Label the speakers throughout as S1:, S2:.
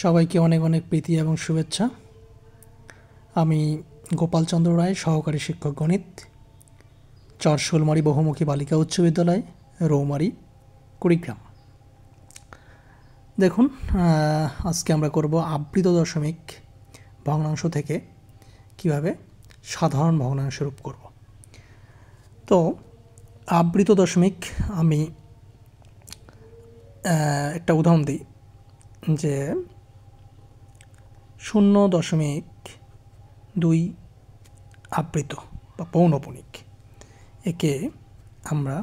S1: সবাইকে অনেক অনেক প্রীতি এবং শুভেচ্ছা। আমি গোপাল চন্দ্র রায়, সহকারী শিক্ষক গণিত, চরশোলমারি বহুমুখী বালিকা উচ্চ বিদ্যালয়, রৌমারি, কুড়িগ্রাম। দেখুন, আজকে আমরা করব আবৃত দশমিক ভগ্নাংশ থেকে কিভাবে সাধারণ ভগ্নাংশ রূপ করব। তো আবৃত দশমিক আমি একটা উদাহরণ দিই যে 0.2 আবৃত বা পৌনঃপুনিক, একে আমরা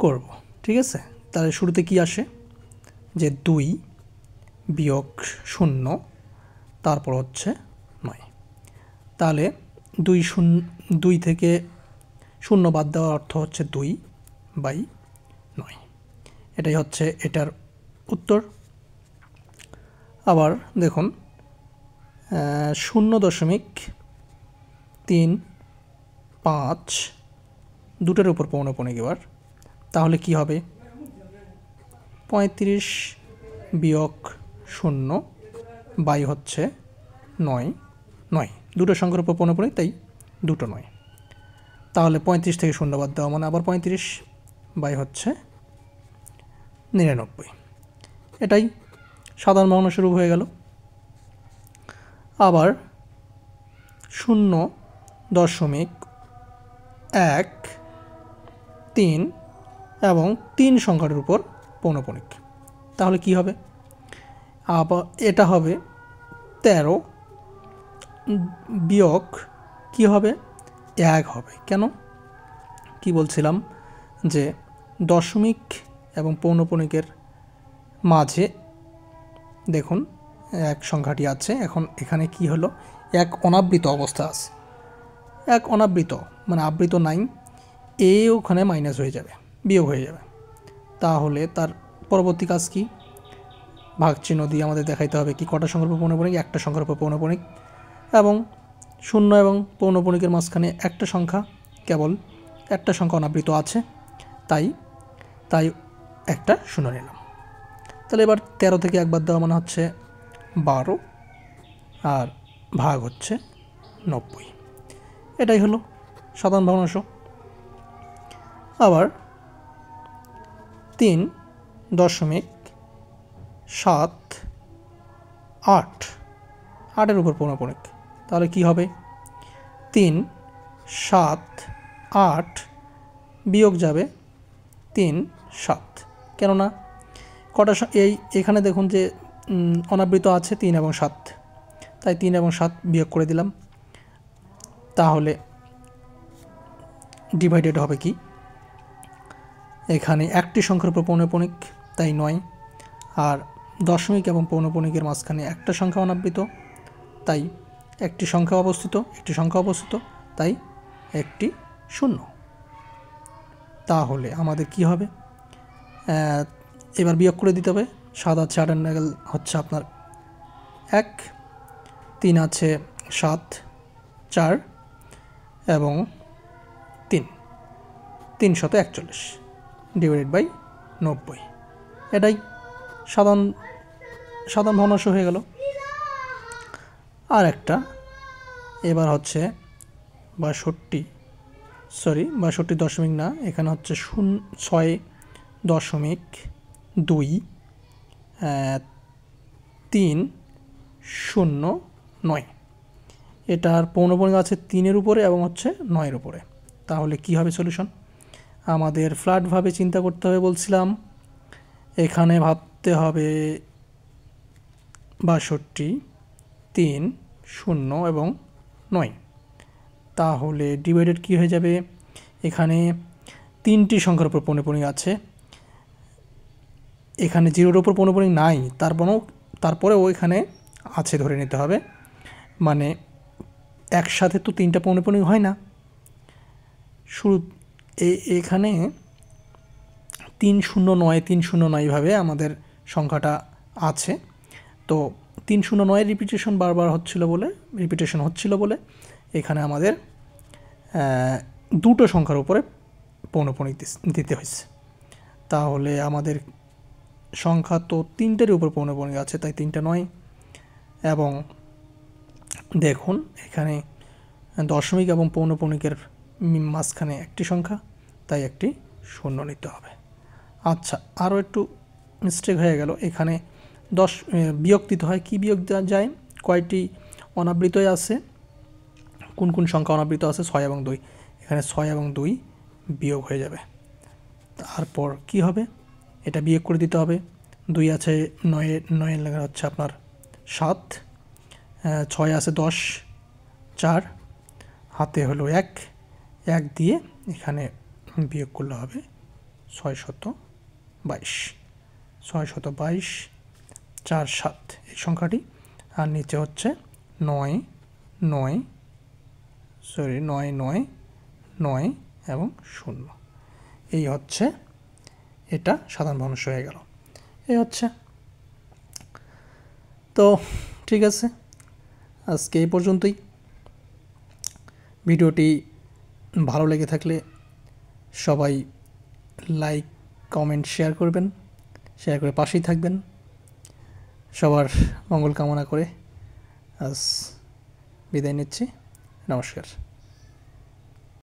S1: করব। ঠিক আছে, তাহলে শুরুতে কি আসে যে 2 বিয়োগ 0, তারপর হচ্ছে 9। তাহলে 2 থেকে 0 বাদ দেওয়ার অর্থ হচ্ছে 2/9। এটাই হচ্ছে এটার উত্তর। আবার দেখুন 0.35 দুটোর উপর পৌনঃপুনিক। এবার তাহলে কি হবে? 35 বিয়োগ 0 বাই হচ্ছে 9। দুটো সংখ্যার উপর পৌনঃপুনিক, তাই দুটো 9। তাহলে 35 থেকে 0 বাদ দেওয়া মানে আবার 35 বাই হচ্ছে 99। এটাই সাধারণ ভগ্নাংশ রূপ হয়ে গেল। আবার 0.13 এবং 3 সংখ্যার উপর পৌনঃপুনিক। তাহলে কি হবে? আবার এটা হবে 13 বিয়োগ কি হবে? 1 হবে। কেন? কি বলছিলাম যে দশমিক এবং পৌনঃপুনিকের মাঝে দেখুন এক সংখ্যাটি আছে। এখন এখানে কি হলো? এক অনাবৃত অবস্থা আছে। এক অনাবৃত মানে আবৃত নাই, ওখানে মাইনাস হয়ে যাবে, বিয়োগ হয়ে যাবে। তাহলে তার পরবর্তী কাজ কি? ভাগ চিহ্ন দিয়ে আমাদের দেখাইতে হবে কি কটা সংখ্যার উপর পৌনঃপুনিক? একটা সংখ্যার উপর পৌনঃপুনিক, এবং 0 এবং পৌনঃপুনিকের মাঝখানে একটা সংখ্যা, কেবল একটা সংখ্যা অনাবৃত আছে, তাই একটা 0 নিলাম। তাহলে এবার 13 থেকে 1 বাদ দেওয়া মানে হচ্ছে 12, আর ভাগ হচ্ছে 90। এটাই হলো সাধারণ ভগ্নাংশ। আবার 3.78 8-এর উপর পৌনঃপুনিক। তাহলে কি হবে? 3, 7, 8 বিয়োগ যাবে 3, 7। কেননা কটা এখানে দেখুন যে অনাবৃত আছে 3 এবং 7, তাই 3 এবং 7 বিয়োগ করে দিলাম। তাহলে ডিভাইডেড হবে কি? এখানে একটি সংখ্যার উপর পৌনঃপুনিক, তাই 9, আর দশমিক এবং পৌনঃপুনিকের মাঝখানে একটা সংখ্যা অনাবৃত, তাই একটি সংখ্যা অবস্থিত, তাই একটি 0। তাহলে আমাদের কি হবে? এবার বিয়োগ করে দিতে হবে। 7 আছে 8 নাগাল হচ্ছে আপনার 1, 3 আছে 7, 4 এবং 341 ডিভাইডেড বাই 90। এটাই সাধারণ ভগ্নাংশ হয়ে গেল। আর একটা এবার হচ্ছে 62 না, এখানে হচ্ছে 6.2309। এটার পৌনঃপুনিক আছে 3-এর উপরে এবং হচ্ছে 9-এর উপরে। তাহলে কি হবে সলিউশন? আমাদের ফ্ল্যাটভাবে চিন্তা করতে হবে বলছিলাম। এখানে ভাবতে হবে 62, 3, 0 এবং 9। তাহলে ডিভাইডেড কি হয়ে যাবে? এখানে 3টি সংখ্যার উপর পৌনঃপুনিক আছে, এখানে 0-এর উপর পৌনঃপুনিক নাই, তারপরেও এখানে আছে ধরে নিতে হবে। মানে একসাথে তো 3টা পৌনঃপুনিক হয় না। এখানে 309 ভাবে আমাদের সংখ্যাটা আছে। তো 309 রিপিটেশন হচ্ছিল বলে এখানে আমাদের দুটো সংখ্যার উপরে পৌনঃপুনিক দিতে হয়েছে। তাহলে আমাদের সংখ্যা তো তিনটের উপর পৌনঃপুনিক আছে, তাই 3টা নয়। এবং দেখুন এখানে দশমিক এবং পৌনঃপুনিকের মাঝখানে একটি সংখ্যা, তাই একটি শূন্য নিতে হবে। আচ্ছা, আরও একটু মিস্টেক হয়ে গেল, এখানে বিয়োগ দিতে হয়। কি বিয়োগ দেওয়া যায়? কয়টি অনাবৃতই আছে, কোন কোন সংখ্যা অনাবৃত আছে? 6 এবং 2। এখানে 6 এবং 2 বিয়োগ হয়ে যাবে। তারপর কি হবে? এটা বিয়োগ করে দিতে হবে। 2 আছে 9 লেখা হচ্ছে আপনার 7, 6 আছে 10, 4, হাতে হলো 1 দিয়ে এখানে বিয়োগ করলে হবে 622, 622, 4, 7 এই সংখ্যাটি। আর নিচে হচ্ছে 9, 9, 9 এবং 0। এই হচ্ছে, এটা সাধারণ ভগ্নাংশ হয়ে গেল। এই হচ্ছে। তো ঠিক আছে, আজকে এই পর্যন্তই। ভিডিওটি ভালো লেগে থাকলে সবাই লাইক, কমেন্ট, শেয়ার করবেন। শেয়ার করে পাশেই থাকবেন। সবার মঙ্গল কামনা করে আজ বিদায় নিচ্ছি। নমস্কার।